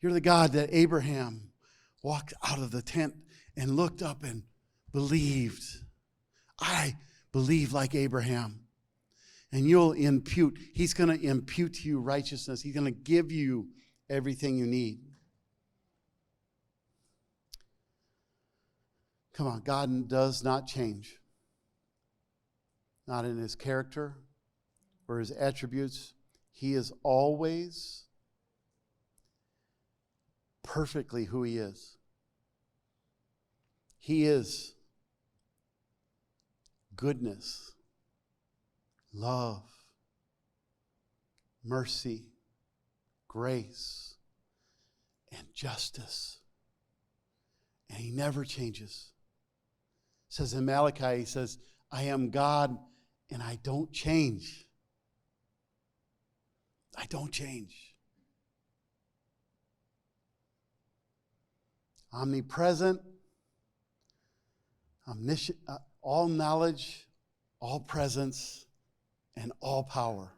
You're the God that Abraham walked out of the tent and looked up and believed. I believe like Abraham. And you'll impute. He's going to impute to you righteousness. He's going to give you everything you need. Come on, God does not change. Not in his character or his attributes. He is always perfectly who he is. He is goodness, love, mercy, grace, and justice. And he never changes. It says in Malachi, he says, I am God and I don't change. I don't change. Omnipresent, omniscient, all knowledge, all presence, and all power.